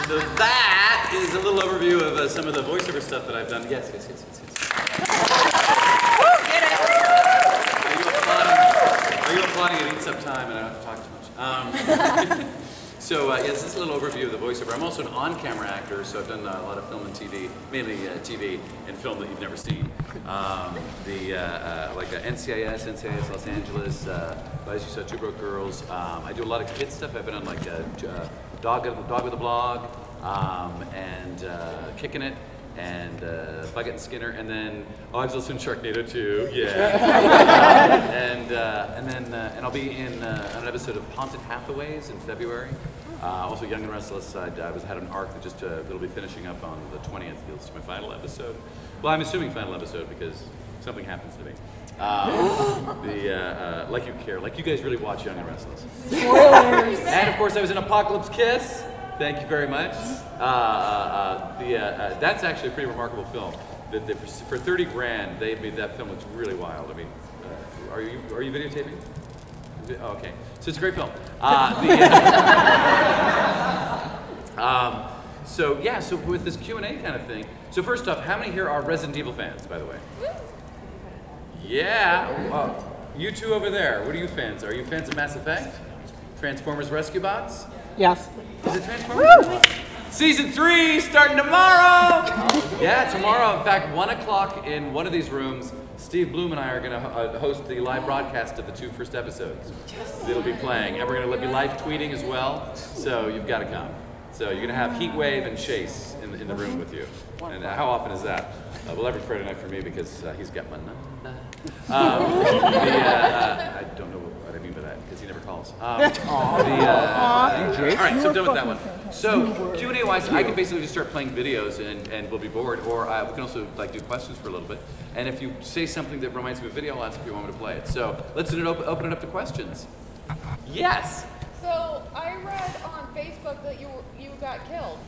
So that is a little overview of some of the voiceover stuff that I've done. Yes. Are you applauding? It eats up time and I don't have to talk too much. So yes, this is a little overview of the voiceover. I'm also an on-camera actor, so I've done a lot of film and TV, mainly TV and film that you've never seen. Like NCIS Los Angeles, as you saw, Two Broke Girls. I do a lot of kid stuff. I've been on like Dog with a Blog, and Kicking It, and Bucket and Skinner, and then I was also in Sharknado 2, yeah. and I'll be in an episode of Haunted Hathaways in February. Also Young and Restless. I had an arc that just that'll be finishing up on the 20th. It's my final episode. Well, I'm assuming final episode because something happens to me. Like you care, like you guys really watch Young and Restless. Spoilers. And of course, I was in Apocalypse Kiss. Thank you very much. That's actually a pretty remarkable film. For 30 grand, they made that film. Looks really wild. I mean, are you videotaping? Oh, okay. So it's a great film. So yeah. So with this Q&A kind of thing. So first off, how many here are Resident Evil fans, by the way? Yeah. You two over there. What are you fans? Are you fans of Mass Effect? Transformers Rescue Bots? Yes. Is it Transformers? Season 3 starting tomorrow! Yeah, tomorrow. In fact, 1 o'clock in one of these rooms, Steve Bloom and I are going to host the live broadcast of the 2 first episodes. It'll be playing. And we're going to be live tweeting as well, so you've got to come. So you're going to have Heatwave and Chase in the room with you. And how often is that? Well, every Friday night for me because he's got my number. I don't know what I mean by that because he never calls. All right, so I'm done with that one. So Q&A wise, I can basically just start playing videos and we'll be bored, or we can also like do questions for a little bit. And if you say something that reminds me of a video, I'll ask if you want me to play it. So let's open it up to questions. Yes. So I read on Facebook that you got killed.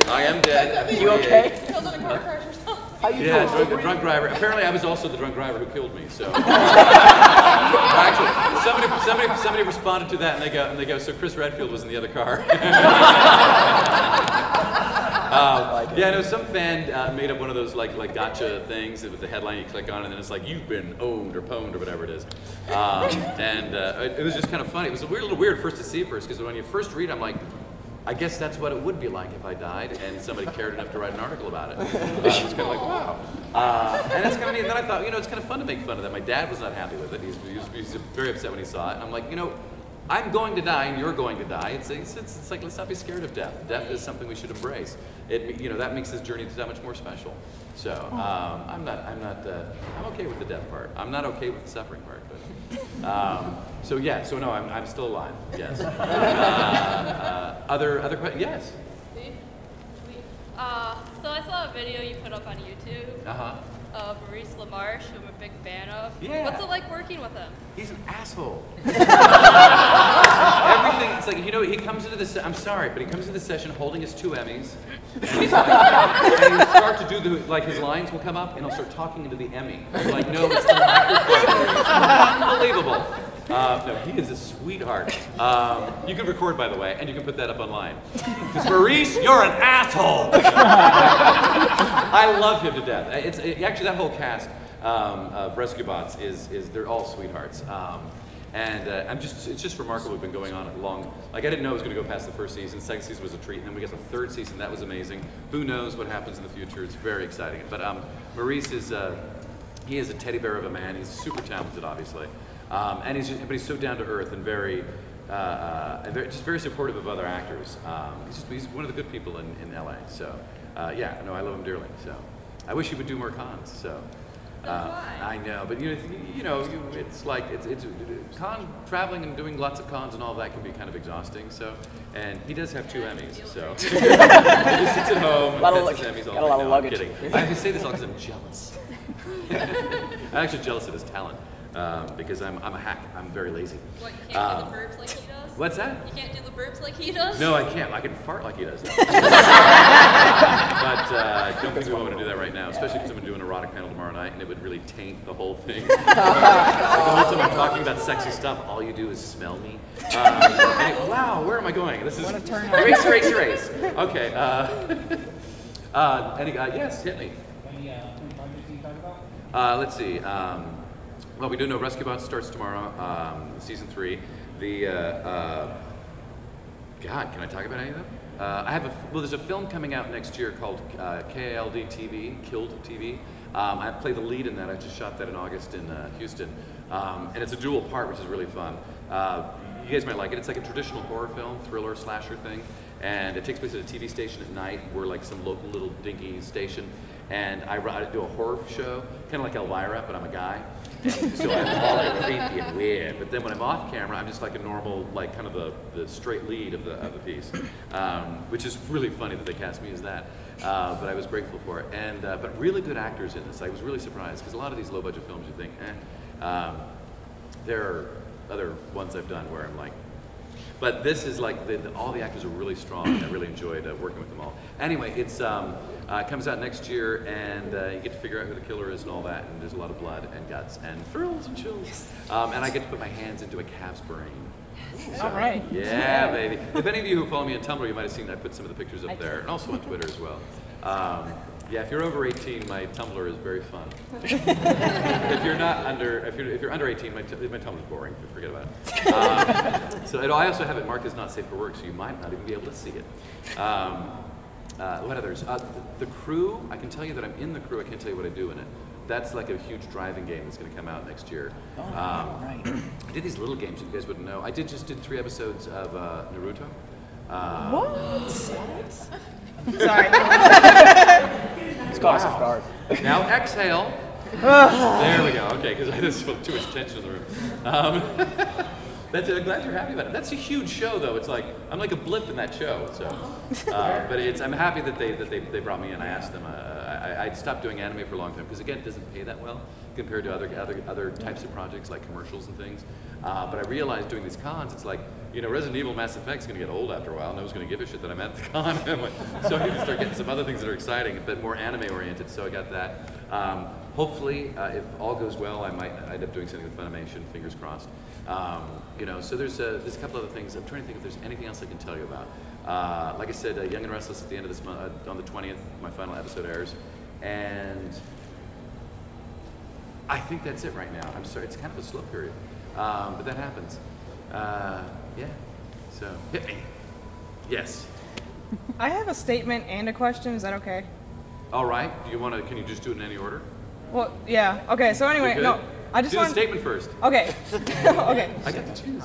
I am dead. Are you okay? Killed in a car crash or something. How you doing? Drunk driver. Apparently, I was also the drunk driver who killed me. So actually, somebody responded to that, and they go. So Chris Redfield was in the other car. Yeah, no, some fan made up one of those like gotcha things with the headline you click on, and then it's like you've been owned or pwned or whatever it is. It was just kind of funny. It was a little weird first to see because when you first read, I'm like, I guess that's what it would be like if I died and somebody cared enough to write an article about it. It was kind of like, wow. And that's kind of neat. And then I thought, it's kind of fun to make fun of that. My dad was not happy with it. He was very upset when he saw it. And I'm like, I'm going to die and you're going to die. It's like, let's not be scared of death. Death is something we should embrace. That makes this journey that much more special. So I'm okay with the death part. I'm not okay with the suffering part, but no, I'm still alive. Yes. Other questions? Yes. So I saw a video you put up on YouTube. Of Maurice LaMarche, who I'm a big fan of. Yeah. What's it like working with him? He's an asshole. Everything, it's like, he comes into this, I'm sorry, but he comes into the session holding his 2 Emmys, and he's like, and he'll start to do his lines will come up, and he'll start talking into the Emmy. I'm like, no, it's the microphone. Unbelievable. No, he is a sweetheart. You can record, by the way, and you can put that up online. Because Maurice, you're an asshole! I love him to death. Actually, that whole cast of Rescue Bots they're all sweethearts. It's just remarkable. We've been going on long. Like I didn't know it was going to go past the first season. Second season was a treat, and then we got the 3rd season. That was amazing. Who knows what happens in the future? It's very exciting. But Maurice is he is a teddy bear of a man. He's super talented, obviously, but he's so down to earth and very supportive of other actors. He's one of the good people in LA. So I love him dearly. So I wish he would do more cons. So. I know, but it's like traveling and doing lots of cons and all that can be kind of exhausting. So, and he does have 2 Emmys, so he just sits at home and gets his Emmys all the time. No, I'm kidding. I say this all because I'm jealous. I'm actually jealous of his talent because I'm a hack. I'm very lazy. What, you can't do the verbs like he does? What's that? You can't do the burps like he does? No, I can't. I can fart like he does. But I don't think we want to do that right now, especially because I'm going to do an erotic panel tomorrow night, and it would really taint the whole thing. Like the whole time I'm talking about sexy stuff, all you do is smell me. Wow, where am I going? This is race. Okay. Yes, hit me. Any projects you can talk about? Let's see. Well, we do know Rescue Bots starts tomorrow, season 3. God, can I talk about any of them? There's a film coming out next year called KALD TV, Killed TV. I play the lead in that. I just shot that in August in Houston. And it's a dual part, which is really fun. You guys might like it. It's like a traditional horror film, thriller, slasher thing. And it takes place at a TV station at night. We're like some local little dinky station. And I do a horror show, kind of like Elvira, but I'm a guy. So I'm all like creepy and weird. But then when I'm off camera, I'm just like a normal, like kind of the straight lead of the piece, which is really funny that they cast me as that. But I was grateful for it. And but really good actors in this. I was really surprised because a lot of these low budget films, you think, there are other ones I've done where I'm like. But this is like all the actors are really strong. And I really enjoyed working with them all. Anyway, it comes out next year, and you get to figure out who the killer is and all that. And there's a lot of blood and guts and thrills and chills. And I get to put my hands into a calf's brain. So, all right. Yeah, baby. If any of you who follow me on Tumblr, you might have seen I put some of the pictures up there, and also on Twitter as well. Yeah, if you're over 18, my Tumblr is very fun. If you're under 18, my Tumblr is boring. Forget about it. So I also have it marked as not safe for work, so you might not even be able to see it. What others? The crew. I can tell you that I'm in the crew. I can't tell you what I do in it. That's like a huge driving game that's going to come out next year. Right. I did these little games you guys wouldn't know. I just did 3 episodes of Naruto. What? Sorry. It's caught us off guard. Now exhale. There we go. Okay, because I just felt too much tension in the room. I'm glad you're happy about it. That's a huge show, though. It's like I'm like a blip in that show. So, but I'm happy that they brought me in. I asked them. I stopped doing anime for a long time because again, it doesn't pay that well compared to other types of projects like commercials and things. But I realized doing these cons, it's like, you know, Resident Evil Mass Effect's going to get old after a while. No one's going to give a shit that I'm at the con. So I need to start getting some other things that are exciting, but more anime oriented. So I got that. Hopefully, if all goes well, I might end up doing something with Funimation. Fingers crossed. You know, so there's a couple other things. I'm trying to think if there's anything else I can tell you about. Like I said, Young and Restless at the end of this month, on the 20th, my final episode airs, and I think that's it right now. I'm sorry, it's kind of a slow period, but that happens. Yeah. So hit me. Yes. I have a statement and a question. Is that okay? All right. Do you want to? Can you just do it in any order? Well, yeah. Okay. So anyway, no. I just do want the statement first. Okay. Okay. I got to choose.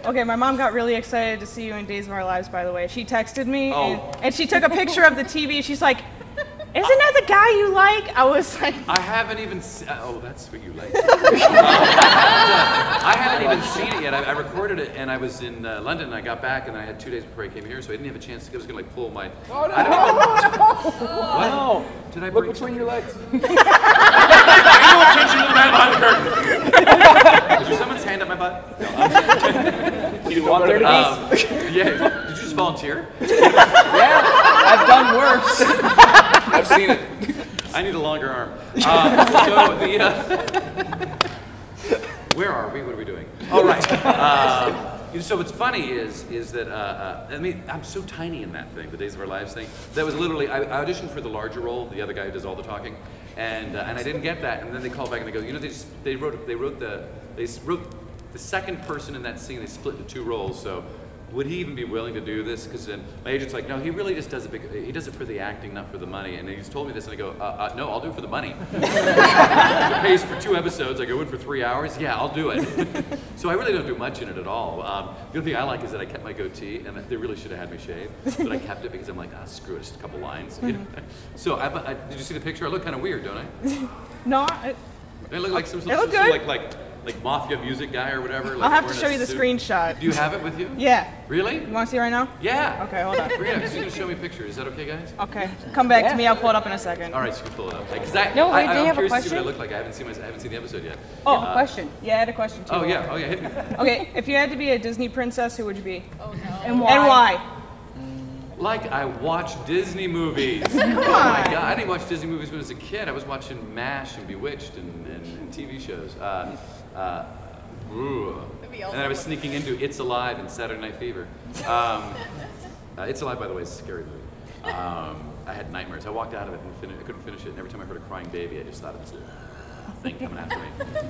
Okay. My mom got really excited to see you in Days of Our Lives. By the way, she texted me Oh. and she took a picture of the TV. She's like, "Isn't that the guy you like?" I was like, I haven't even oh, that's what you like. I haven't even seen it yet. I recorded it, and I was in London, and I got back, and I had 2 days before I came here, so I didn't have a chance to. I was going to like pull my. Oh no! I don't even, what? No! Did I Look break between your legs. Pay no attention to the man behind the curtain. Is there someone's hand up my butt? No, You want there to be? yeah. Did you just volunteer? Yeah, I've done worse. I've seen it. I need a longer arm. Where are we? What are we doing? All right. So what's funny is that I mean, I'm so tiny in that thing, the Days of Our Lives thing. That was literally I auditioned for the larger role, the other guy who does all the talking, and I didn't get that. And then they called back and they go, you know, they wrote the second person in that scene. They split into 2 roles. So would he even be willing to do this? Because then my agent's like, no, he really just does it. He does it for the acting, not for the money. And he's told me this, and I go, no, I'll do it for the money. It pays for 2 episodes. I go in for 3 hours. Yeah, I'll do it. So I really don't do much in it at all. The only thing I like is that I kept my goatee, and they really should have had me shave, but I kept it because I'm like, screw it, just a couple lines. You know? So did you see the picture? I look kind of weird, don't I? "No." I look like some It looked good. like mafia music guy or whatever. Like I'll have to wearing show a you the suit. screenshot. Do you have it with you? Yeah. Really? You want to see it right now? Yeah. Okay, hold on. Yeah, she's gonna show me pictures. Is that okay, guys? Okay, come back to me. I'll pull it up in a second. All right, so you can pull it up. Because No, wait, do you I'm have a curious to see what I question? look like. I haven't seen the episode yet. Oh, A question. yeah, I had a question too. Oh yeah, hit me. Okay, if you had to be a Disney princess, who would you be? Oh no. And why? And why? Like I watch Disney movies. Come Oh on. my god, I didn't watch Disney movies when I was a kid. I was watching MASH and Bewitched and TV shows. Maybe And also then I was look- sneaking into It's Alive and Saturday Night Fever. It's Alive, by the way, is a scary movie. I had nightmares. I walked out of it and I couldn't finish it. And every time I heard a crying baby, I just thought it was a thing coming after me.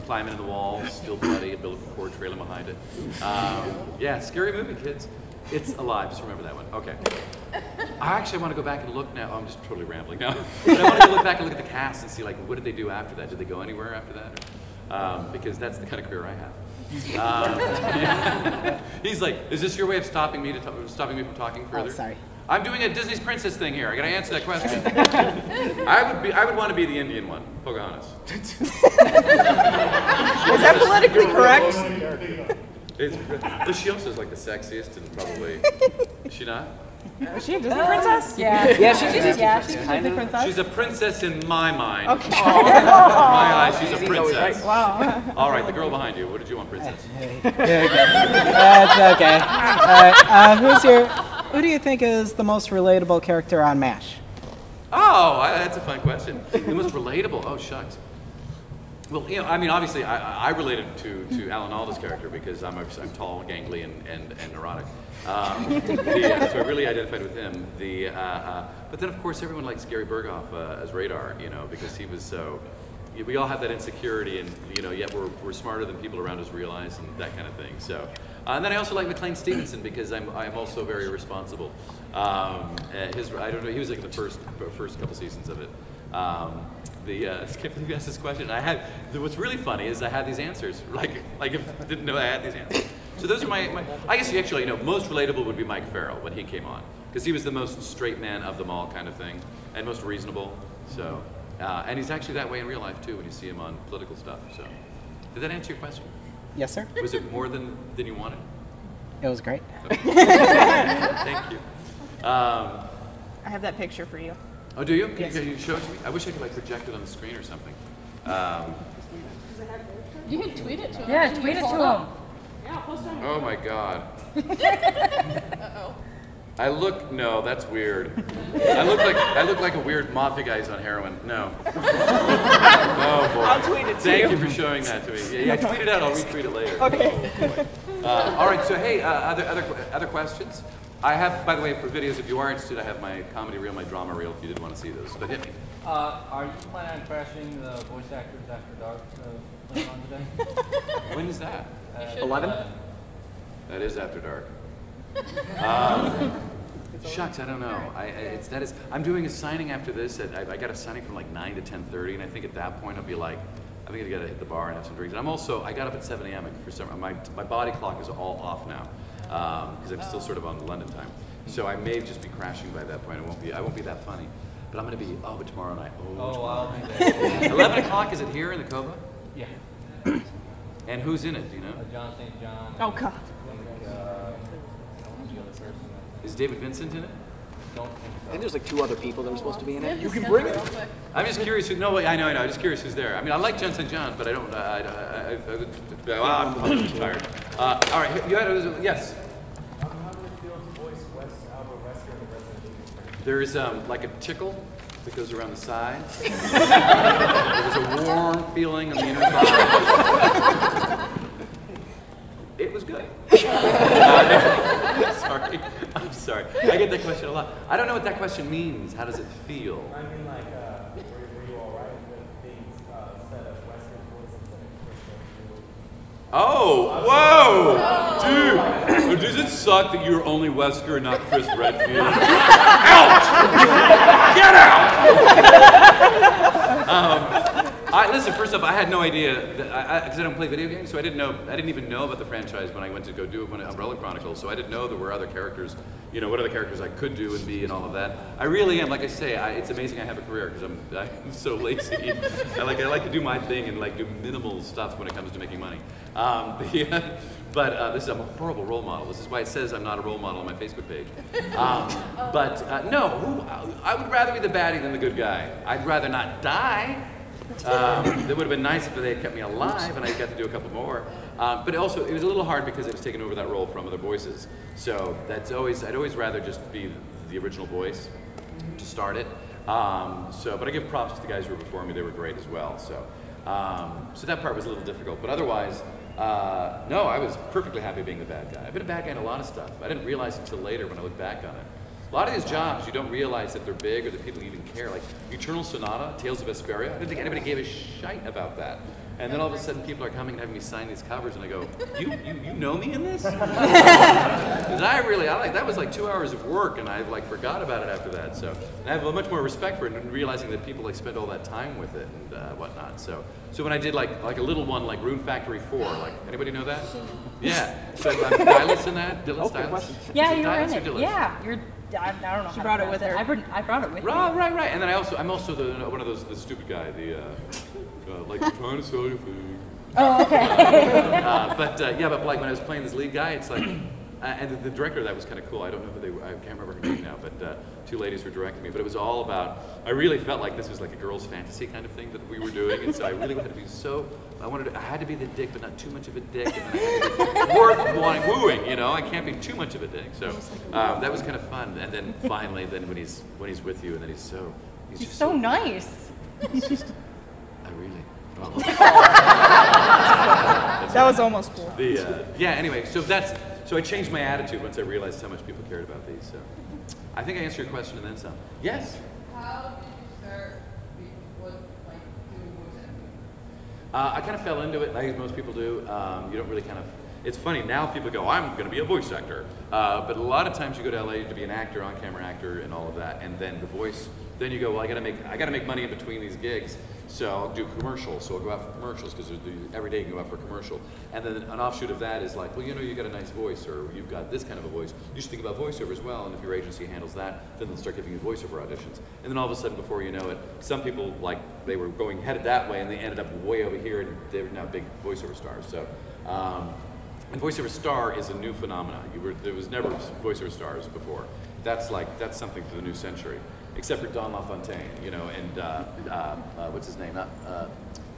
Climbing in the walls, still bloody, a bill cord trailing behind it. Yeah, scary movie, kids. It's Alive. Just remember that one. Okay. I actually want to go back and look now. Oh, I'm just totally rambling now. But I want to go look back and look at the cast and see, like, what did they do after that? Did they go anywhere after that? Or, because that's the kind of career I have. Yeah. He's like, is this your way of stopping me from talking further? Oh, sorry. I'm doing a Disney's princess thing here. I gotta answer that question. I would want to be the Indian one, Pocahontas. Is that politically correct? She also is like the sexiest and probably. Is she not? Is she a Disney princess? Yeah. Yeah, she's She's a Disney princess. She's a princess in my mind. Okay. In my eyes, she's a princess. Wow. All right, the girl behind you. What did you want, princess? That's okay. All right. Who do you think is the most relatable character on MASH? Oh, that's a fun question. The most relatable. Oh, shucks. Well, you know, I mean, obviously, I related to Alan Alda's character because I'm tall, gangly, and neurotic. So I really identified with him. But then, of course, everyone likes Gary Berghoff as Radar, you know, because he was so. We all have that insecurity, and you know, yet we're smarter than people around us realize, and that kind of thing. So, and then I also like McLean Stevenson because I'm also very responsible. I don't know, he was like in the first couple seasons of it. I can't believe you asked this question. What's really funny is I had these answers, like if I didn't know I had these answers. So those are my I guess actually, you know, most relatable would be Mike Farrell when he came on, because he was the most straight man of them all kind of thing, and most reasonable. So, and he's actually that way in real life too when you see him on political stuff. So, did that answer your question? Yes, sir. Was it more than you wanted? It was great. Thank you. I have that picture for you. Oh, do you? Yes. Can you show it to me? I wish I could like project it on the screen or something. You can tweet it to him. Yeah, tweet it to him. Oh my God. Uh-oh. No, that's weird. I look like a weird mafia guy who's on heroin. No. Oh boy. I'll tweet it to Thank you. you for showing that to me. Yeah, tweet it out. I'll retweet it later. Okay. All right. So hey, other questions? I have, by the way, for videos, if you are interested, I have my comedy reel, my drama reel, if you did want to see those. But hit me. Are you planning on crashing the voice actors after dark later on today? When is that? 11? That is after dark. Shucks, I don't know. I'm doing a signing after this. I got a signing from like 9 to 10:30, and I think at that point I'll be like, I think I gotta hit the bar and have some drinks. And I got up at 7 a.m. for some. My body clock is all off now because I'm still sort of on London time. So I may just be crashing by that point. I won't be that funny. But I'm gonna be. Oh, but tomorrow night. Oh, I'll be there. 11 o'clock. Is it here in the Cova? Yeah. And who's in it? Do you know? John St. John. Oh God. The other person. Is David Vincent in it? Don't think I so. think there's like 2 other people that are supposed to be in it. You can bring it. I'm just curious. I know. I'm just curious who's there. I mean, I like John St. John, but I don't. I'm tired. All right. You had yes. There's like a tickle that goes around the sides. There's a warm feeling on the inner thigh. It was good. I'm sorry. I get that question a lot. I don't know what that question means. How does it feel? I mean, like, were you all right with being set as Western voice instead of Christian? Oh, whoa! Dude, does it suck that you're only Wesker and not Chris Redfield? Out! Get out! Listen, first off, I had no idea, because I don't play video games, so I didn't even know about the franchise when I went to go do it when Umbrella Chronicles, so I didn't know there were other characters, you know, what other characters I could do and be and all of that. I really am, like I say, it's amazing I have a career, because I'm so lazy. I like to do my thing and like do minimal stuff when it comes to making money. But I'm a horrible role model. This is why it says I'm not a role model on my Facebook page. No, I would rather be the baddie than the good guy. I'd rather not die. It would have been nice if they had kept me alive and I got to do a couple more. But also, it was a little hard because it was taking over that role from other voices. So I'd always rather just be the original voice to start it. But I give props to the guys who were before me. They were great as well. So that part was a little difficult. But otherwise, no, I was perfectly happy being the bad guy. I've been a bad guy in a lot of stuff. I didn't realize until later when I look back on it. A lot of these jobs, you don't realize that they're big or that people even care. Like Eternal Sonata, Tales of Vesperia, I didn't think anybody gave a shite about that. And then all of a sudden people are coming and having me sign these covers and I go, you know me in this? Because that was like 2 hours of work and I like forgot about it after that. So and I have much more respect for it and realizing that people like spend all that time with it and whatnot. So when I did like a little one like Rune Factory 4, like anybody know that? Yeah. So I'm Stylus in that? Dylan Stylus? Yeah, you were in it. Yeah, you're. I don't know. She brought it with her. I brought it with me. Right. And then I'm also one of the stupid guy, like trying to sell your food. Oh, okay. But like when I was playing this lead guy, it's like, and the director of that was kind of cool. I don't know who they were. I can't remember her name now, but two ladies were directing me. But it was all about. I really felt like this was like a girl's fantasy kind of thing that we were doing, and so I really wanted to be so. I had to be the dick, but not too much of a dick, and then I had to be worth wooing. You know, I can't be too much of a dick. So that was kind of fun. And then finally, when he's with you, and then he's just so nice. It's just, I really. Oh. That was almost cool. Anyway, so I changed my attitude once I realized how much people cared about these. So I think I answered your question and then some. Yes? How did you start doing voice acting? I kind of fell into it, like most people do. You don't really it's funny, now people go, I'm going to be a voice actor. But a lot of times you go to LA to be an actor, on-camera actor, and all of that, and then the voice, then you go, well, I got to make money in between these gigs, so I'll do commercials. So I'll go out for commercials, because every day you can go out for a commercial. And then an offshoot of that is like, well, you know, you got a nice voice, or you've got this kind of a voice. You should think about voiceover as well, and if your agency handles that, then they'll start giving you voiceover auditions. And then all of a sudden, before you know it, some people, like, they were headed that way, and they ended up way over here, and they're now big voiceover stars. So. And voiceover star is a new phenomenon. There was never voiceover stars before. That's something for the new century, except for Don LaFontaine, you know, and what's his name?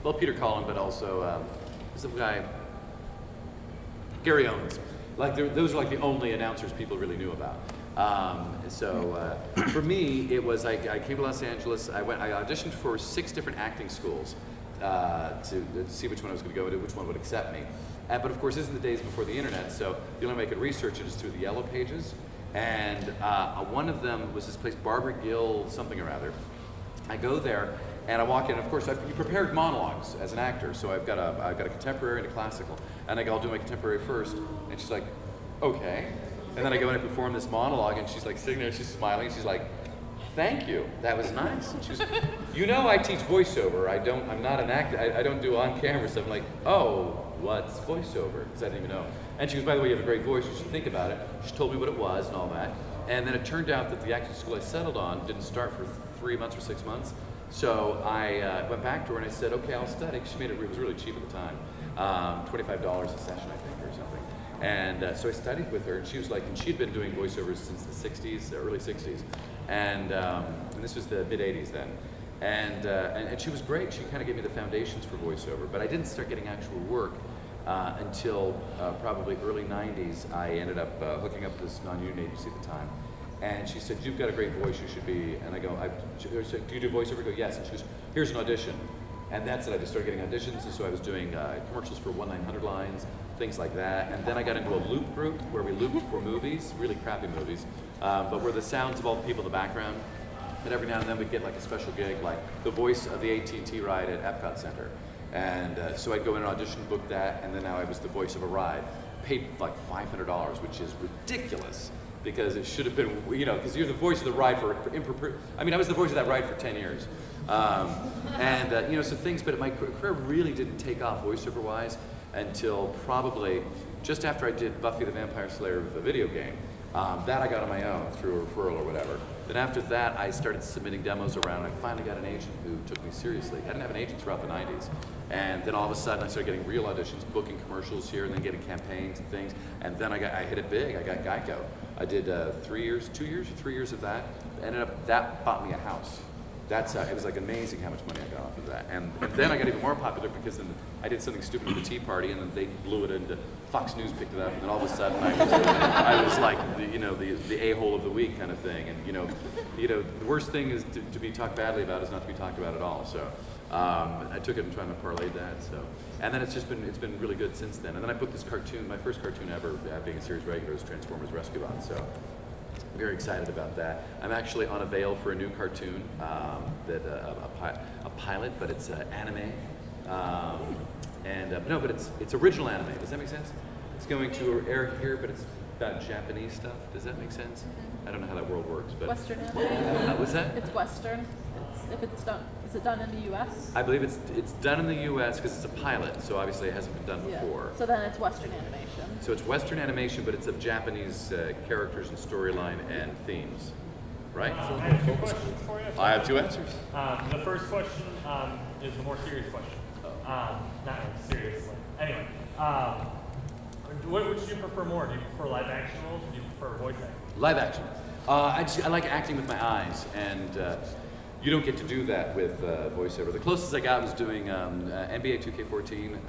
Well, Peter Collin, but also some guy, Gary Owens. Like those are like the only announcers people really knew about. For me, it was I came to Los Angeles. I auditioned for 6 different acting schools to see which one I was going to go to, which one would accept me. But of course, this is the days before the internet, so the only way I could research it is through the Yellow Pages. And one of them was this place, Barbara Gill something or other. I go there, and I walk in, and of course, you prepared monologues as an actor, so I've got a contemporary and a classical. And I go, I'll do my contemporary first. And she's like, okay. And then I go in and perform this monologue, and she's like sitting there, she's smiling, and she's like, thank you, that was nice. And she's, you know, I teach voiceover. I'm not an actor. I don't do on-camera stuff. I'm like, oh, what's voiceover? Because I didn't even know. And she goes, by the way, you have a great voice. You should think about it. She told me what it was and all that. And then it turned out that the acting school I settled on didn't start for 3 months or 6 months. So I went back to her and I said, okay, I'll study. She made it was really cheap at the time, $25 a session, I think, or something. And so I studied with her, and she was like, and she'd been doing voiceovers since the 60s, early 60s. And this was the mid-80s then. And she was great. She kind of gave me the foundations for voiceover, but I didn't start getting actual work until probably early 90s. I ended up hooking up with this non-union agency at the time. And she said, you've got a great voice, you should be, and I go, she said, do you do voiceover? I go, yes. And she goes, here's an audition. And that's it, I just started getting auditions, and so I was doing commercials for 1-900 lines, things like that. And then I got into a loop group where we looped for movies, really crappy movies, but where the sounds of all the people in the background. And every now and then we'd get like a special gig, like the voice of the AT&T ride at Epcot Center. And so I'd go in and audition, book that, and then now I was the voice of a ride. Paid like $500, which is ridiculous, because it should have been, you know, because you're the voice of the ride I was the voice of that ride for 10 years. And you know, so things, but my career really didn't take off voiceover-wise until probably just after I did Buffy the Vampire Slayer, the video game. That I got on my own through a referral or whatever. Then after that, I started submitting demos around, and I finally got an agent who took me seriously. I didn't have an agent throughout the 90s. And then all of a sudden, I started getting real auditions, booking commercials here, and then getting campaigns and things. And then I hit it big. I got Geico. I did 3 years of that. That bought me a house. It was like amazing how much money I got off of that. And then I got even more popular because then I did something stupid at the Tea Party, and then they blew it into, Fox News picked it up, and then all of a sudden I was like the a-hole of the week kind of thing. And you know, the worst thing is to be talked badly about is not to be talked about at all. So I took it and tried to parlay that. So, and then it's been really good since then. And then I put this cartoon, my first cartoon ever, being a series regular, was Transformers Rescue Bot. So. Very excited about that. I'm actually on a veil for a new cartoon, a pilot, but it's anime. No, but it's original anime. Does that make sense? It's going to air here, but it's about Japanese stuff. Does that make sense? I don't know how that world works, but Western anime. What's that? It's Western. If it's done, is it done in the U.S.? I believe it's done in the U.S. because it's a pilot, so obviously it hasn't been done before. So then it's Western animation. So it's Western animation, but it's of Japanese characters and storyline and themes, right? I have 2 questions for you. I have 2 answers. The first question is the more serious question. Not like seriously. Anyway, which do you prefer more? Do you prefer live action roles, or do you prefer voice acting? Live action. I like acting with my eyes, and you don't get to do that with voiceover. The closest I got was doing NBA 2K14,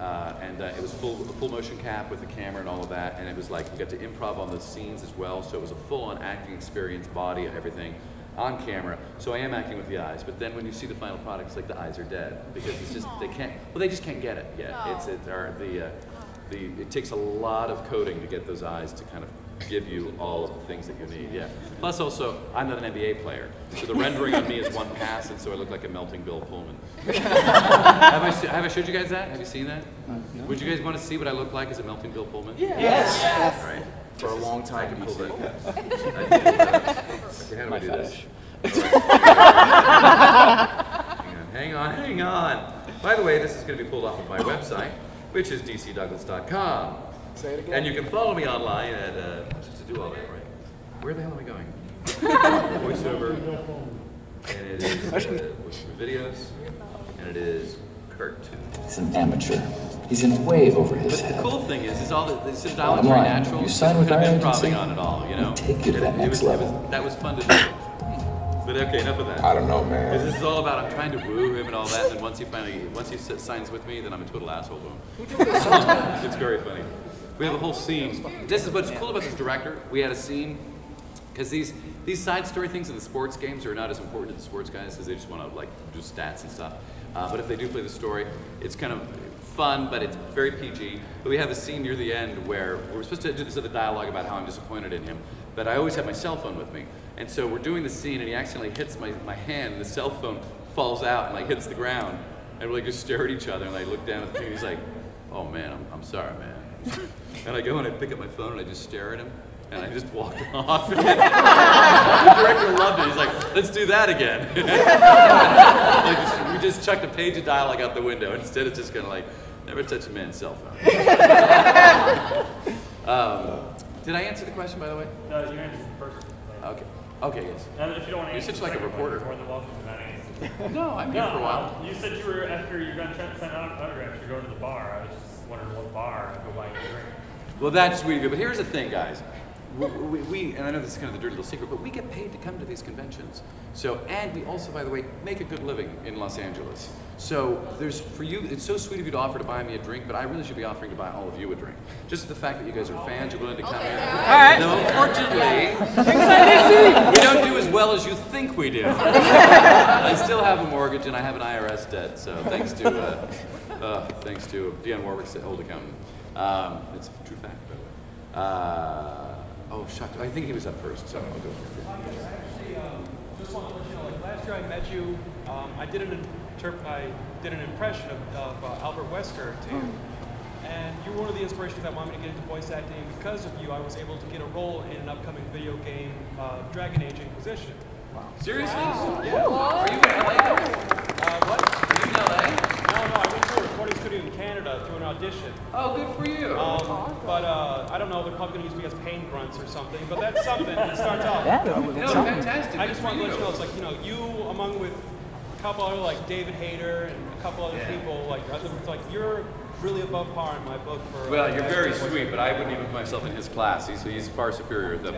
and it was full motion cap with the camera and all of that, and it was like you got to improv on the scenes as well, so it was a full-on acting experience, body, everything on camera. So I am acting with the eyes, but then when you see the final product, it's like the eyes are dead because it's just they just can't get it yet. It takes a lot of coding to get those eyes to kind of give you all of the things that you need. Yeah. Plus, also, I'm not an NBA player, so the rendering on me is one pass, and so I look like a melting Bill Pullman. have I showed you guys that? Have you seen that? No. Would you guys want to see what I look like as a melting Bill Pullman? Yes. All right. For a long time. I can pull that. Okay, how do I do this? Hang on. By the way, this is going to be pulled off of my website, which is dcdouglas.com. Say it again. And you can follow me online at, just to do all that, right? Where the hell am I going? Voiceover, and it is videos, and it is cartoon. He's an amateur. He's in way over his head. The cool thing is all this dialogue's very natural. You sign with our agency, on it all, you know? we take you to that next level. That was fun to do. But okay, enough of that. I don't know, man. This is all about I'm trying to woo him and all that, and then once he signs with me, then I'm a total asshole to him. It's very funny. We have a whole scene. This is what's cool about this director. We had a scene, because these side story things in the sports games are not as important to the sports guys because they just want to like do stats and stuff. But if they do play the story, it's kind of fun, but it's very PG. But we have a scene near the end where we're supposed to do this other dialogue about how I'm disappointed in him, but I always have my cell phone with me. And so we're doing the scene, and he accidentally hits my hand, and the cell phone falls out and like hits the ground, and we like just stare at each other, and I look down at the thing, and he's like, "Oh man, I'm sorry, man." And I go and I pick up my phone and I just stare at him, and I just walk off. The director loved it. He's like, "Let's do that again." We just chucked a page of dialogue out the window. Instead, it's just kind of like, never touch a man's cell phone. Did I answer the question, by the way? You answered the first one. Okay. Okay, yes. If you don't want to You're such like a reporter. more than welcome to that answer. No, I'm here for a while. You said you were, after you're done trying to send out autographs, you're going to the bar. I was just wondering what bar and go buy a drink. Well, that's really good. But here's the thing, guys. We and I know this is kind of the dirty little secret, but we get paid to come to these conventions. So, and we also, by the way, make a good living in Los Angeles. So there's, for you, it's so sweet of you to offer to buy me a drink, but I really should be offering to buy all of you a drink. Just the fact that you guys are fans, you're willing to come in. No, unfortunately, we don't do as well as you think we do. I still have a mortgage and I have an IRS debt, so thanks to Dionne Warwick's old accountant. It's a true fact, by the way. Oh, shucks. I think he was up first, so I'll go for it. Actually, just want to let you know, like last year I met you, I did an impression of Albert Wesker to you, and you were one of the inspirations that wanted me to get into voice acting. Because of you, I was able to get a role in an upcoming video game, Dragon Age Inquisition. Seriously? Wow. Yeah. Are you in LA? What? Are you in LA? No, I went to a recording studio in Canada to an audition. Oh, good for you. But I don't know, they're probably going to use me as pain grunts or something, but that's something. It starts off. Fantastic. I just want to let you know, it's like, you among with a couple other, like David Hayter and a couple other people, it's like you're really above par in my book for... Well, you're very sweet, but I wouldn't even put myself in his class. He's far superior. But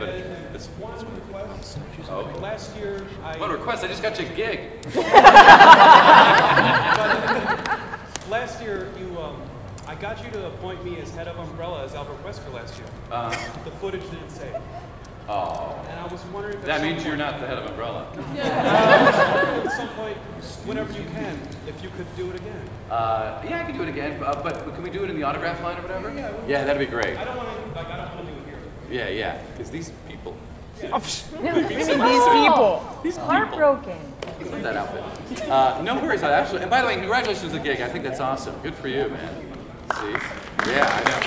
it's one request. Oh. Last year, One request? I just got you a gig. Last year, I got you to appoint me as head of Umbrella as Albert Wesker last year. The footage didn't say. Oh. And I was wondering if that means you're not the head of Umbrella. At some point, whenever you can, if you could do it again. Yeah, I can do it again, but can we do it in the autograph line or whatever? Yeah, that'd be great. I don't want to do it here. Yeah, because these people. These people. These Heartbroken. people. That outfit. No worries, absolutely. And by the way, congratulations on the gig. I think that's awesome. Good for you, man. See? Yeah, I know.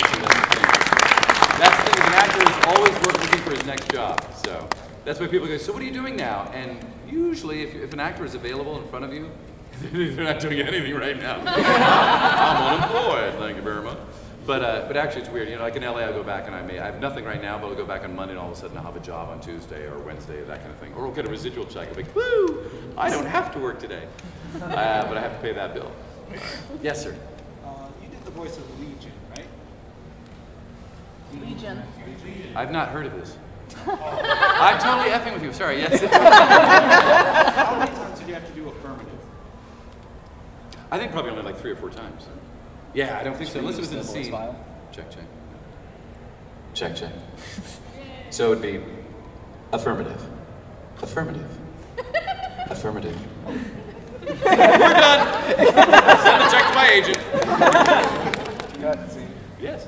That's the thing. An actor is always looking for his next job. So that's why people go, so what are you doing now? And usually, if an actor is available in front of you, they're not doing anything right now. I'm unemployed. Thank you very much. But actually, it's weird. Like in LA, I'll go back and I have nothing right now, but I'll go back on Monday and all of a sudden I'll have a job on Tuesday or Wednesday, that kind of thing. Or I'll get a residual check. I'll be like, woo! I don't have to work today, but I have to pay that bill. Yes, sir. You did the voice of Legion, right? Legion. I've not heard of this. I'm totally effing with you. Sorry. Yes. How many times did you have to do affirmative? I think probably only like 3 or 4 times. Yeah, I don't think so. Unless it was in a scene. Check. So it would be affirmative. Affirmative. Affirmative. We're done. Send the check to my agent. Yes.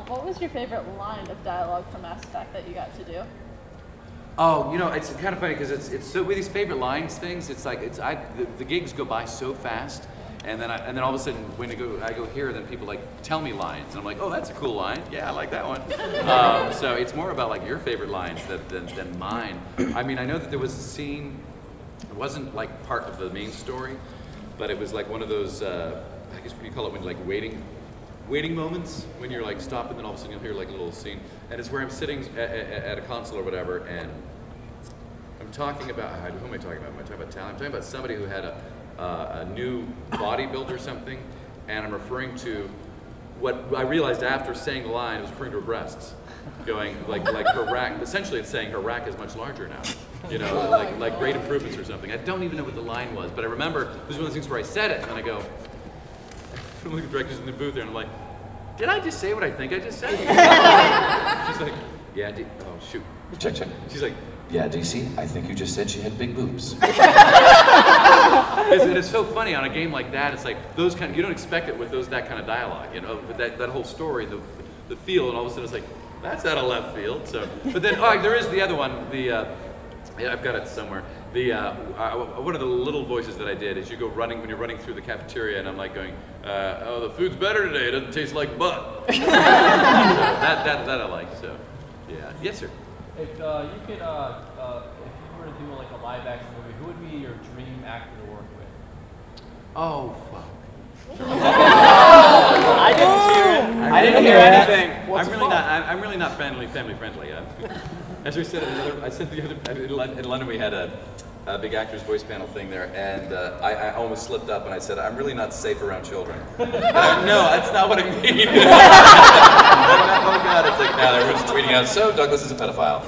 What was your favorite line of dialogue from Mass Effect that you got to do? Oh, it's kind of funny because it's so with these favorite lines things. It's like the gigs go by so fast. And then all of a sudden, when I go here, then people like tell me lines, and I'm like, oh, that's a cool line. Yeah, I like that one. So it's more about like your favorite lines than mine. I mean, I know that there was a scene. It wasn't like part of the main story, but it was like one of those. I guess what do you call it when like waiting moments when you're like stopping, and then all of a sudden you'll hear like a little scene, and it's where I'm sitting at a console or whatever, and I'm talking about who am I talking about? Am I talking about talent? I'm talking about somebody who had a new bodybuilder or something, and I'm referring to what I realized after saying the line, it was referring to her breasts, going like her rack. Essentially, it's saying her rack is much larger now. Like great improvements or something. I don't even know what the line was, but I remember it was one of those things where I said it, and then I go, I'm looking at the directors in the booth there, and I'm like, did I just say what I think I just said? She's like, yeah, oh shoot. Check. She's like, yeah, DC, I think you just said she had big boobs. It's so funny on a game like that. It's like those you don't expect it with that kind of dialogue, but that whole story, the feel, and all of a sudden it's like, that's out of left field. So, but then there is the other one. I've got it somewhere. One of the little voices that I did is when you're running through the cafeteria, and I'm like going, oh, the food's better today. It doesn't taste like butt. So that I like. So, yeah. Yes, sir. If you were to do like a live action movie, who would be your dream actor to work with? Oh fuck. I didn't hear anything. I'm really not family friendly. As we said, I said the other in London we had a big actors voice panel thing there, and I almost slipped up and I said I'm really not safe around children. No, that's not what I mean. Oh God, it's like now everyone's tweeting out. So Douglas is a pedophile.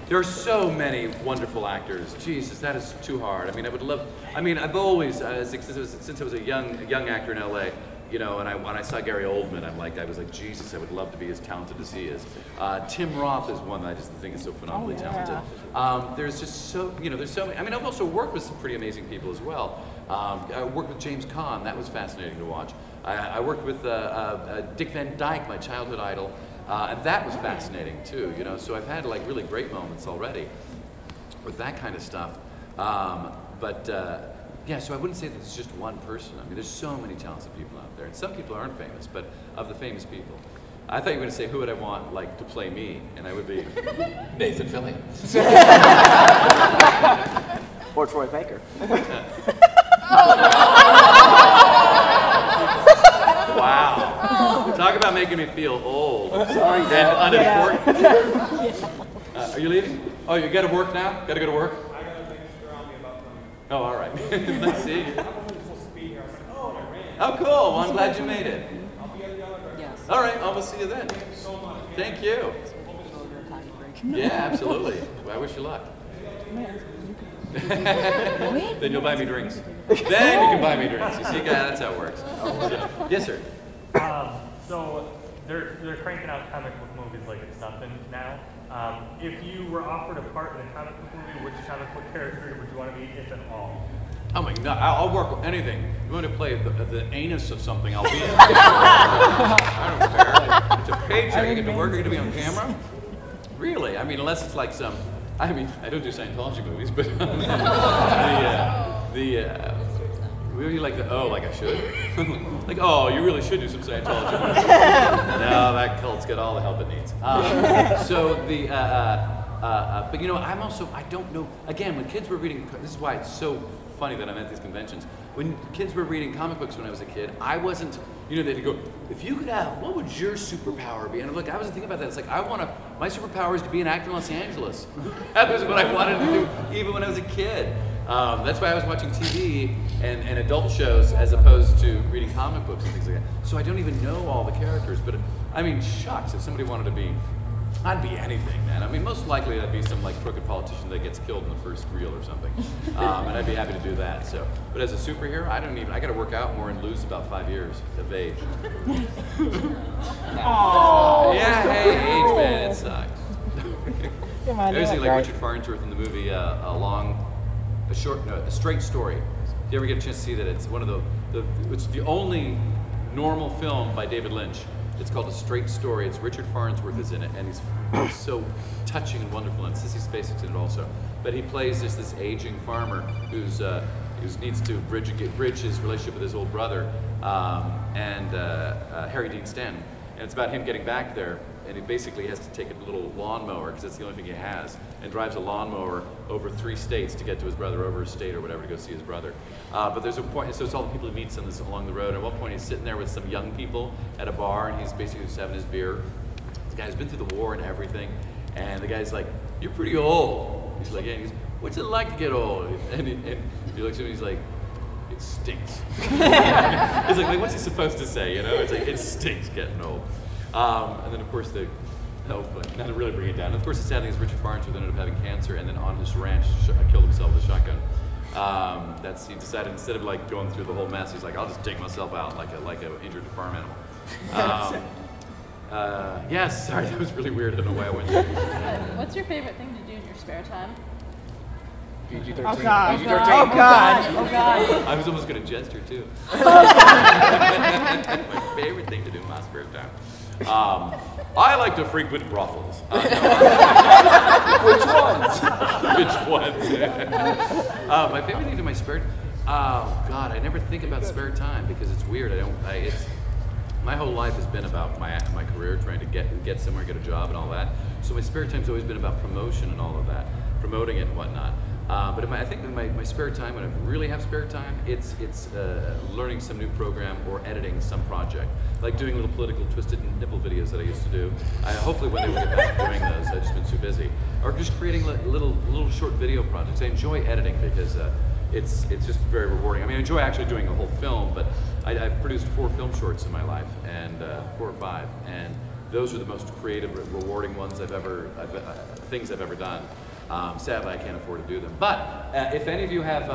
There are so many wonderful actors. Jesus, that is too hard. I mean, I would love. I mean, I've always since I was a young actor in LA. And when I saw Gary Oldman, I was like, Jesus, I would love to be as talented as he is. Tim Roth is one that I just think is so phenomenally talented. There's just there's so many. I mean, I've also worked with some pretty amazing people as well. I worked with James Caan. That was fascinating to watch. I worked with Dick Van Dyke, my childhood idol, and that was fascinating too. So I've had like really great moments already with that kind of stuff. Yeah, so I wouldn't say that it's just one person. I mean, there's so many talented people out there, and some people aren't famous, but of the famous people. I thought you were going to say, who would I want, like, to play me? And I would be... Nathan Fillion. Or Troy Baker. Wow. Talk about making me feel old. Sorry, and unimportant. Are you leaving? Oh, you got to work now? Got to go to work? I got to make sure I'll be about to. Oh, all right. Let's see. I'm only supposed to be here. I was like, oh, I ran. Oh, cool. Well, I'm glad you made it. I'll be at the elevator. Yes. All right. I'll see you then. Thank you so much. Thank you. Yeah, absolutely. Well, I wish you luck. Then you'll buy me drinks. Then you can buy me drinks. You see, guy, that's how it works. So, yes, sir. So they're cranking out comic book movies like it's nothing now. If you were offered a part in a comic book movie, which comic book character would you want to be, if at all? Oh my God, I'll work with anything. You want to play the anus of something, I'll be in. I don't care. It's a paycheck. I get to work. I get to be on camera. Really? I mean, unless it's like some. I mean, I don't do Scientology movies, but really like like I should. Like, oh, you really should do some Scientology movies. No, that cult's got all the help it needs. But you know, I don't know. Again, when kids were reading, this is why it's so funny that I'm at these conventions. When kids were reading comic books when I was a kid, I wasn't, they'd go, if you could have, what would your superpower be? And look, I wasn't thinking about that. It's like, my superpower is to be an actor in Los Angeles. That was what I wanted to do, even when I was a kid. That's why I was watching TV and adult shows as opposed to reading comic books and things like that. So I don't even know all the characters, but I mean, shucks, if somebody wanted to be, I'd be anything, man. I mean, most likely I'd be some like crooked politician that gets killed in the first reel or something. And I'd be happy to do that. So, but as a superhero, I gotta work out more and lose about 5 years of age. Aww. Yeah, hey, age, man, it sucks. Come on, There's like right. Richard Farnsworth in the movie, A Straight Story. If you ever get a chance to see that, it's one of it's the only normal film by David Lynch. It's called A Straight Story. It's Richard Farnsworth is in it, and he's so touching and wonderful. And Sissy Spacek's in it also. But he plays this aging farmer who needs to bridge his relationship with his old brother, Harry Dean Stanton. And it's about him getting back there, and he basically has to take a little lawnmower, because that's the only thing he has, and drives a lawnmower over 3 states to get to his brother, over a state or whatever, to go see his brother. But there's a point, so it's all the people he meets along the road, and at one point he's sitting there with some young people at a bar, and he's basically just having his beer. This guy's been through the war and everything, and the guy's like, "You're pretty old." He's like, "Yeah." And he's, "What's it like to get old?" And he looks at me, he's like, "It stinks." He's like, what's he supposed to say, It's like, it stinks getting old. And then of course not to really bring it down. Of course the sad thing is Richard Farnsworth ended up having cancer, and then on his ranch killed himself with a shotgun. He decided, instead of like going through the whole mess, he's like, I'll just take myself out like an injured farm animal. Yes, sorry, that was really weird. I don't know why I went there. What's your favorite thing to do in your spare time? PG-13. Oh God. PG-13. Oh God. Oh God. I was almost going to gesture too. My favorite thing to do in my spare time. I like to frequent brothels. Which ones? Which ones? My favorite thing to do in my spare time. Oh God, I never think about spare time because it's weird. My whole life has been about my career, trying to get somewhere, get a job, and all that. So my spare time's always been about promotion and all of that, promoting it and whatnot. But I think in my spare time, when I really have spare time, it's learning some new program or editing some project, like doing little political twisted nipple videos that I used to do. Hopefully one day we'll get back to doing those. I've just been too busy, or just creating little short video projects. I enjoy editing because it's just very rewarding. I mean, I enjoy actually doing a whole film, but I've produced 4 film shorts in my life, and 4 or 5, and those are the most creative, rewarding ones things I've ever done. Sadly, I can't afford to do them. But if any of you have,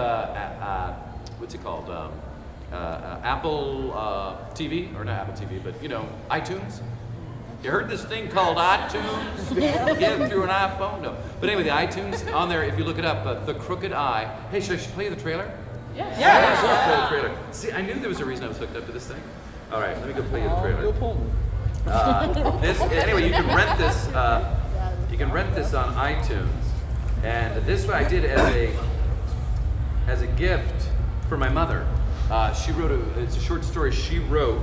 what's it called? Apple TV, or not Apple TV, but iTunes. You heard this thing called iTunes? Get it through an iPhone? No. But anyway, the iTunes, on there, if you look it up, The Crooked Eye. Hey, should I play you the trailer? Yeah. Yeah, play the trailer. See, I knew there was a reason I was hooked up to this thing. All right, let me go play you the trailer. Anyway, you can rent this. You can rent this on iTunes, and this I did as a gift for my mother. She wrote it's a short story she wrote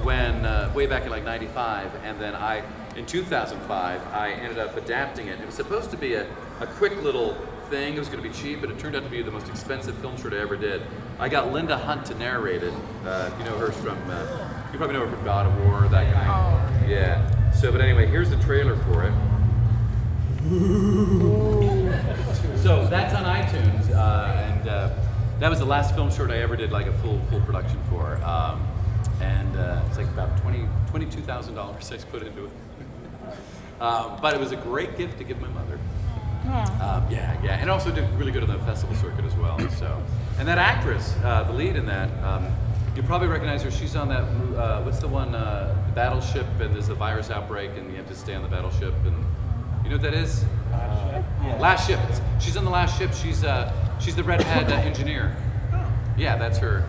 when way back in like '95, and then in 2005 I ended up adapting it. It was supposed to be a quick little thing. It was going to be cheap, but it turned out to be the most expensive film short I ever did. I got Linda Hunt to narrate it. You know her from, you probably know her from God of War, that kind of thing. Yeah. So, but anyway, here's the trailer for it. So that's on iTunes, and that was the last film short I ever did like a full production for. It's like about $22,000 I put into it. But it was a great gift to give my mother. Yeah, and also did really good on the festival circuit as well. So, and that actress, the lead in that, you probably recognize her. She's on that. What's the one? The Battleship, and there's a virus outbreak, and you have to stay on the battleship. And you know what that is? Last Ship. She's on the Last Ship. She's the redhead engineer. Yeah, that's her.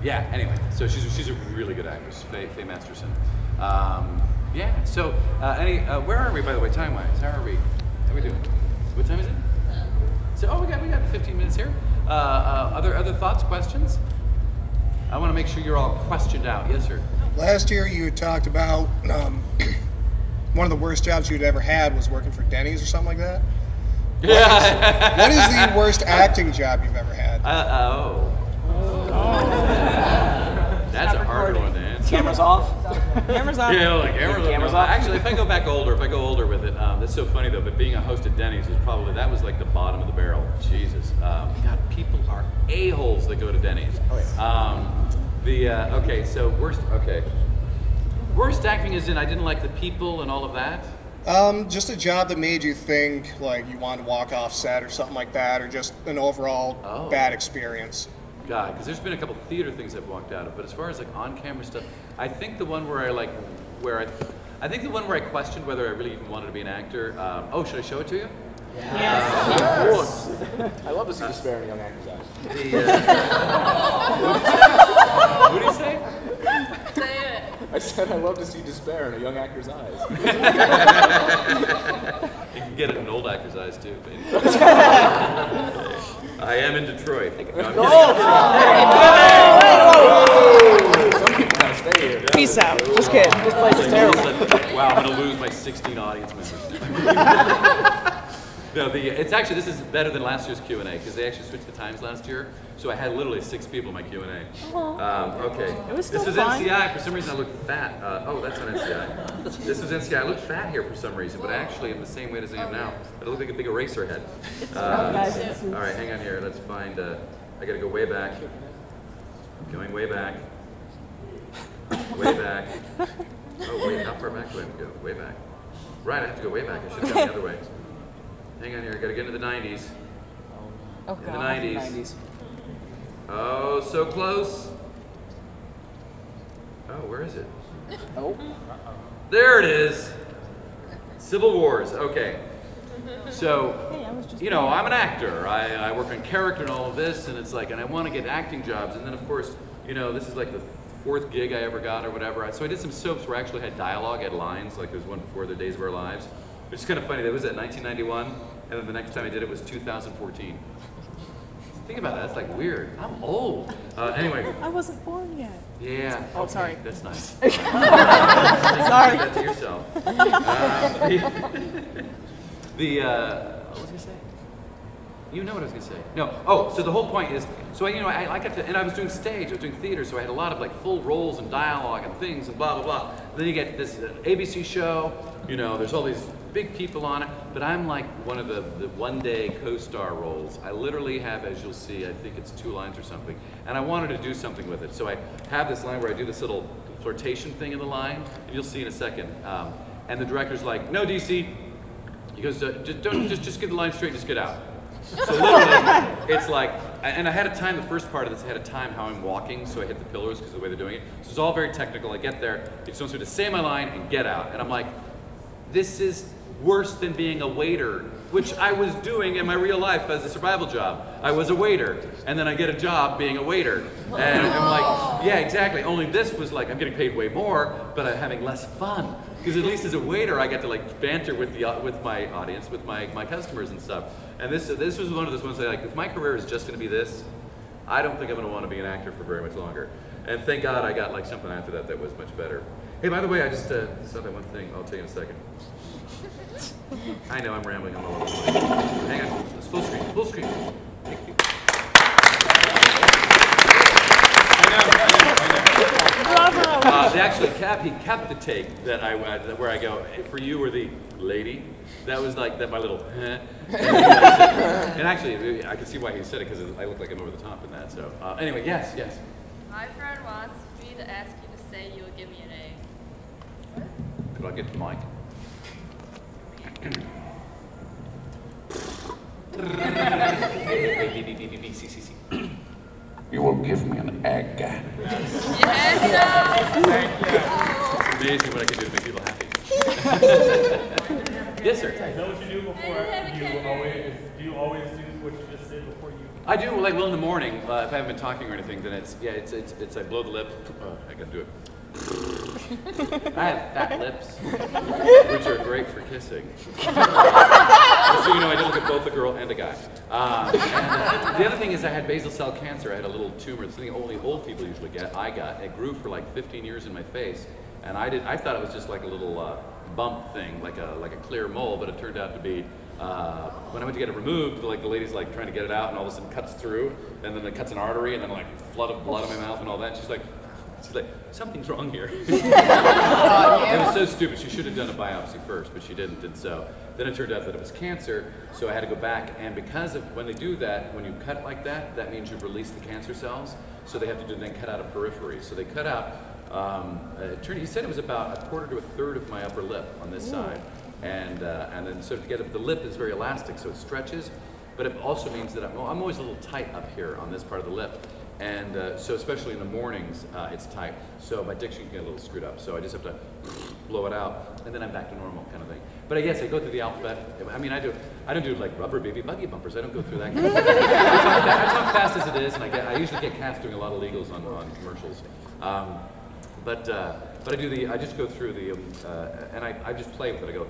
Yeah. Anyway, so she's a really good actress, Faye Masterson. Yeah. So, where are we, by the way, time-wise? How are we doing? What time is it? So, we got 15 minutes here. Other thoughts, questions? I want to make sure you're all questioned out. Yes, sir. Last year, you talked about one of the worst jobs you'd ever had was working for Denny's or something like that. What is the worst acting job you've ever had? That's a hard one to answer. Cameras off? Cameras off. Yeah, like cameras off. Actually, if I go older with it, that's so funny though, but being a host at Denny's was probably, that was like the bottom of the barrel. Jesus. God, people are a-holes that go to Denny's. Okay, so worst acting is in I didn't like the people and all of that? Just a job that made you think like you wanted to walk off set or something like that, or just an overall bad experience. God, because there's been a couple theater things I've walked out of, but as far as like on-camera stuff, I think the one where I think the one where I questioned whether I really even wanted to be an actor. Should I show it to you? Yes. I love to see despair in a young actor's eyes. What did you say? Say it. I said I love to see despair in a young actor's eyes. You can get it in old actor's eyes too. I am in Detroit. No, some people gotta stay here. Peace out. Just kidding. This place is terrible. Wow, I'm gonna lose my 16 audience members. No, it's actually, this is better than last year's Q&A because they actually switched the times last year. So I had literally 6 people in my Q&A. Okay. It was still this is fun. NCI. For some reason, I look fat. That's not NCI. This is NCI. I look fat here for some reason, but actually I'm the same weight as I am now. I look like a big eraser head. All right, hang on here. Let's find. I got to go way back. Going way back. Way back. Oh wait, how far back do I have to go? Way back. Right, I have to go way back. I should have gone the other way. Hang on here. I got to get into the 90s. Oh God. In the 90s. Oh, so close. Oh, where is it? Oh. There it is. Civil Wars. Okay. So, I'm an actor. I work on character and all of this, and it's like, and I want to get acting jobs. And then, of course, this is like the 4th gig I ever got or whatever. So I did some soaps where I actually had dialogue, had lines, like there's one before The Days of Our Lives. Which is kind of funny. That was at 1991, and then the next time I did it was 2014. Think about that. That's like weird. I'm old. Anyway. I wasn't born yet. Yeah. Oh, okay. sorry. That's nice. Sorry. That to yourself. What was I gonna say? You know what I was gonna say. No. Oh, so the whole point is, so I got to, and I was doing stage, I was doing theater, so I had a lot of like full roles and dialogue and things and blah blah blah. And then you get this ABC show. There's all these big people on it, but I'm like one of the one-day co-star roles. I literally have, as you'll see, I think it's 2 lines or something, and I wanted to do something with it. So I have this line where I do this little flirtation thing in the line, and you'll see in a second. And the director's like, "No, DC." He goes, "Just get the line straight, just get out." So literally, it's like, and I had to time the first part of this. I had to time how I'm walking, so I hit the pillars because of the way they're doing it. So it's all very technical. I get there, he just wants me to say my line and get out, and I'm like, this is worse than being a waiter, which I was doing in my real life as a survival job. I was a waiter, and then I get a job being a waiter. And I'm like, yeah, exactly. Only this was like, I'm getting paid way more, but I'm having less fun. Because at least as a waiter, I get to like banter with my audience, with my customers and stuff. And this was one of those ones that like, if my career is just gonna be this, I don't think I'm gonna wanna be an actor for very much longer. And thank God I got like something after that that was much better. Hey, by the way, I just saw that one thing. I'll tell you in a second. I know I'm rambling. I'm all over the place. Hang on. It's full screen. Full screen. Thank you. Actually, he kept the take that where I go, hey, for you or the lady. That was like that my little. And actually, I can see why he said it because I look like I'm over the top in that. So anyway, yes. My friend wants me to ask you to say you'll give me an A. Could I get the mic? You will give me an egg. Yes, Thank you. It's amazing what I can do to make people happy. Yes, sir. Is that what you do before? Do you always do what you just did before you? I do. Well, in the morning, if I haven't been talking or anything, then it's I blow the lip. I gotta do it. I have fat lips, which are great for kissing. So you know, I did look at both a girl and a guy. And the other thing is I had basal cell cancer. I had a little tumor, something only old people usually get. I got. It grew for like 15 years in my face, and I thought it was just like a little bump thing, like a clear mole, but it turned out to be. When I went to get it removed, the lady's like trying to get it out, and all of a sudden cuts through, and then it cuts an artery, and then like flood of blood in my mouth and all that. And she's like, something's wrong here. It was so stupid. She should have done a biopsy first, but she didn't, and so then it turned out that it was cancer, so I had to go back, and because of when they do that, when you cut like that, that means you've released the cancer cells, so they have to then cut out a periphery. So they cut out, he said it was about 1/4 to 1/3 of my upper lip on this side, and then so to get it, the lip is very elastic, so it stretches, but it also means that I'm always a little tight up here on this part of the lip. And so especially in the mornings, it's tight. So my diction can get a little screwed up. So I just have to blow it out, and then I'm back to normal kind of thing. But I guess I go through the alphabet. I mean, I don't do like rubber baby buggy bumpers. I don't go through that. I talk fast as it is, and I usually get cast doing a lot of legals on commercials. But I just go through the, and I just play with it. I go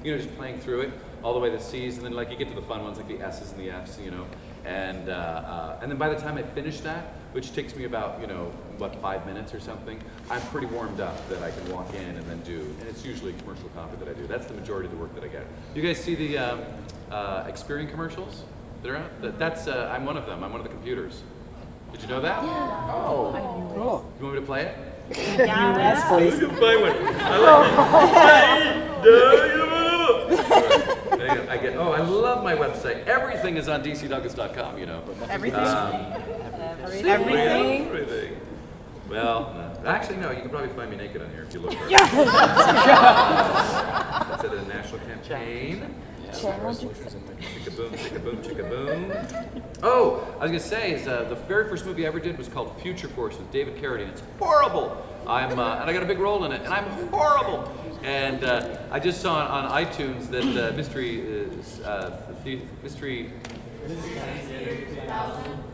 you know, just playing through it all the way to the C's, and then like you get to the fun ones like the S's and the F's, you know, and then by the time I finish that, which takes me about 5 minutes or something, I'm pretty warmed up that I can walk in and then do, and it's usually commercial copy that I do. That's the majority of the work that I get. You guys see the Experian commercials? They're out? I'm one of them. I'm one of the computers. Did you know that? Yeah. Oh, cool. You want me to play it? Yes, please. You can play one. I love my website. Everything is on dcdouglas.com, you know. Everything? Everything. Well, actually, no. You can probably find me naked on here if you look for it. Yeah. That's at a national campaign. Chicka boom, chicka boom, chicka boom. Oh, I was gonna say is the very first movie I ever did was called Future Force with David Carradine. It's horrible. And I got a big role in it, and I'm horrible. And I just saw on iTunes that Mystery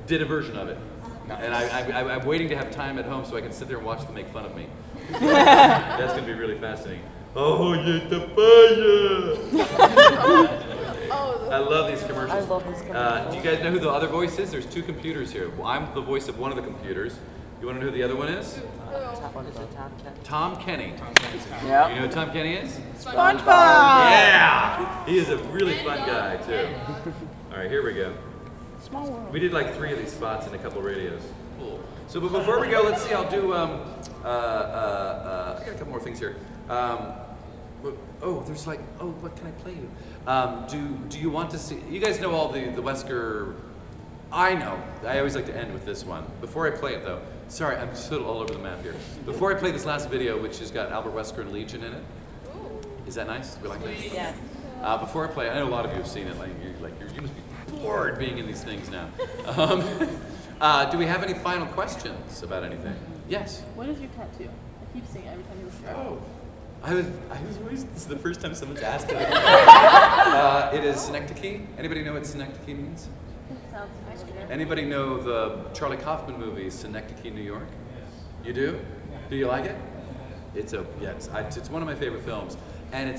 did a version of it, and I'm waiting to have time at home so I can sit there and watch them make fun of me. That's gonna be really fascinating. Oh, you're the fire! I love these commercials. I love these commercials. Do you guys know who the other voice is? There's 2 computers here. Well, I'm the voice of one of the computers. You want to know who the other one is? Tom Kenny. Yeah. You know who Tom Kenny is? SpongeBob! Yeah! He is a really fun guy, too. All right, here we go. Small world. We did like 3 of these spots in a couple radios. Cool. So, but before we go, let's see. I'll do. I got a couple more things here. There's like. Oh, what can I play you? Do you want to see? You guys know all the Wesker. I know. I always like to end with this one. Before I play it, though. Sorry, I'm still all over the map here. Before I play this last video, which has got Albert Wesker and Legion in it. Is that nice? We like that. Yes. Before I play, I know a lot of you have seen it. You must be bored being in these things now. Do we have any final questions about anything? Yes. What is your tattoo? I keep seeing it every time you look around. Oh. I was always, this is the first time someone's asked it. It is synecdoche. Anybody know what synecdoche means? It sounds familiar. Anybody know the Charlie Kaufman movie, Synecdoche, New York? Yes. You do? Do you like it? It's one of my favorite films. And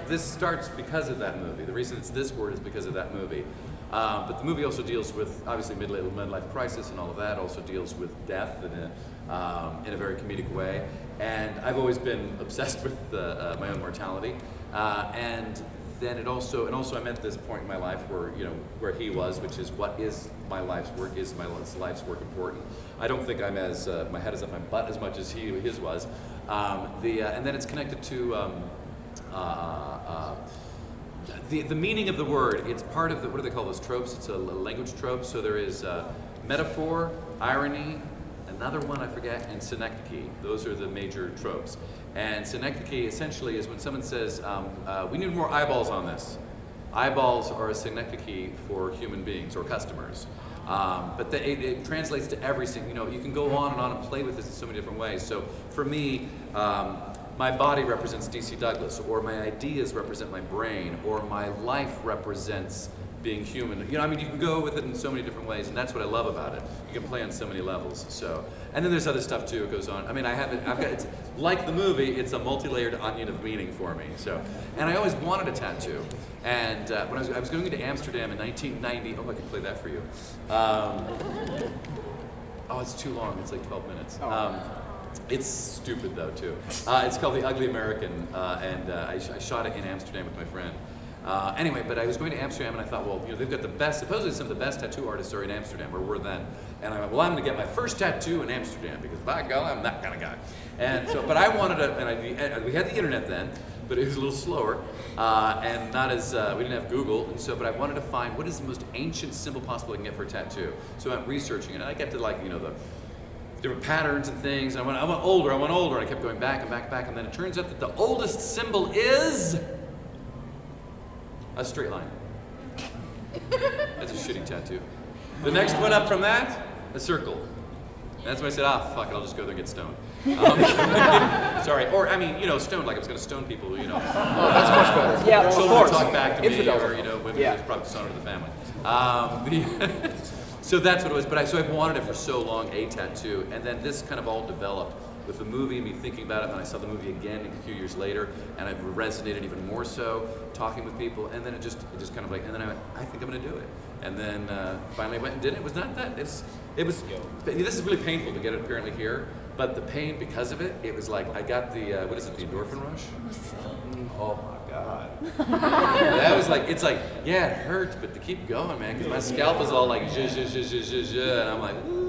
this starts because of that movie. The reason it's this word is because of that movie. But the movie also deals with, obviously, midlife crisis and all of that. Also deals with death in a very comedic way. And I've always been obsessed with my own mortality. And then I met this point in my life where he was, which is, what is my life's work? Is my life's work important? I don't think I'm as my head is up my butt as much as his was. And then it's connected to the meaning of the word. It's part of the, what do they call those tropes? It's a language trope. So there is metaphor, irony, another one I forget, and synecdoche. Those are the major tropes. And synecdoche essentially is when someone says, we need more eyeballs on this. Eyeballs are a synecdoche for human beings or customers. But it translates to everything. You can go on and play with this in so many different ways. So for me, my body represents DC Douglas, or my ideas represent my brain, or my life represents being human. You can go with it in so many different ways, and that's what I love about it. You can play on so many levels. So, and then there's other stuff too. It goes on. It's like the movie. It's a multi-layered onion of meaning for me. So, and I always wanted a tattoo. And when I was going into Amsterdam in 1990. Oh, I can play that for you. Oh, it's too long. It's like 12 minutes. It's stupid though too. It's called The Ugly American, and I shot it in Amsterdam with my friend. Anyway, but I was going to Amsterdam and I thought, well, they've got the best, supposedly some of the best tattoo artists are in Amsterdam, or were then. And I went, well, I'm going to get my first tattoo in Amsterdam because by golly, I'm that kind of guy. And so, but I wanted to, and we had the internet then, but it was a little slower, and not as, we didn't have Google, and so, but I wanted to find what is the most ancient symbol possible I can get for a tattoo. So I'm researching it, and I get to the different patterns and things, and I went older, and I kept going back and back, and then it turns out that the oldest symbol is a straight line. That's a shitty tattoo. The next one up from that, a circle. And that's when I said, fuck it, I'll just go there and get stoned. Sorry, or stoned like I was going to stone people, Oh, that's much better. Yeah, of course. Talk back to me, Infidelity. or women who's probably dishonor to the family. So that's what it was. But I wanted it for so long, a tattoo, and then this kind of all developed with the movie, me thinking about it, and then I saw the movie again a few years later, and it resonated even more so, talking with people, and then it just kind of like, and then I went, I think I'm going to do it. And then finally I went and did it. It was not that, this is really painful to get it apparently here, but the pain because of it, it was like, I got the, the endorphin rush? Oh my God. That was like, it's like, yeah, it hurts, but to keep going, man, because my scalp is all like, and I'm like, ooh.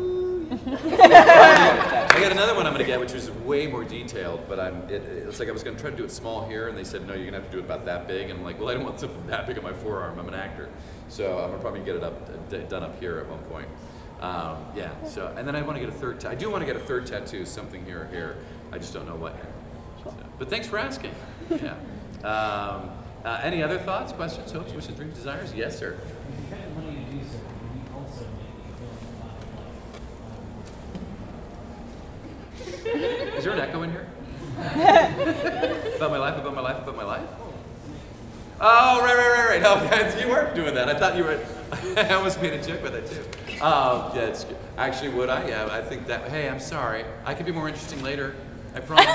I got another one I'm going to get, which was way more detailed, but it's like I was going to try to do it small here, and they said, no, you're going to have to do it about that big, and I'm like, well, I don't want something that big on my forearm, I'm an actor. So I'm going to probably get it done up here at one point. Yeah, so, and then I want to get a third tattoo. I do want to get a third tattoo, something here or here. I just don't know what. So, but thanks for asking. Yeah. Any other thoughts, questions, hopes, wishes, dreams, desires? Yes, sir. Is there an echo in here? About my life, about my life, about my life? Oh, right. Oh, you weren't doing that. I thought you were. I almost made a joke with that too. Yeah, it's good. Actually, would I? Yeah, I think that. Hey, I'm sorry. I could be more interesting later. I promise.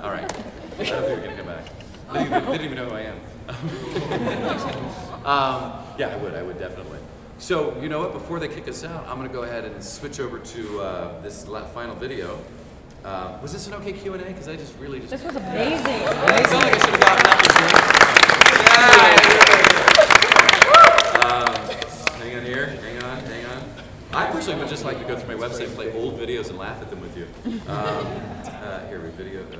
All right. I don't think we're gonna come back. They didn't even know who I am. Yeah, I would definitely. So, you know what? Before they kick us out, I'm going to go ahead and switch over to this final video. Was this an okay Q&A? Because I just really just... This was amazing. I felt like I should have gotten up and hang on here. Hang on. I personally would just like to go through my website and play old videos and laugh at them with you. Here we videos.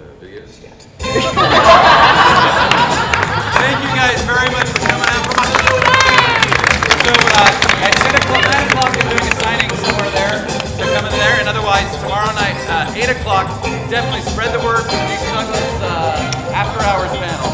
Thank you guys very much for coming out from us. So at 10 o'clock, 9 o'clock, we're doing a signing somewhere there. So come in there. And otherwise, tomorrow night, 8 o'clock, definitely spread the word for the DC Douglas After Hours panel.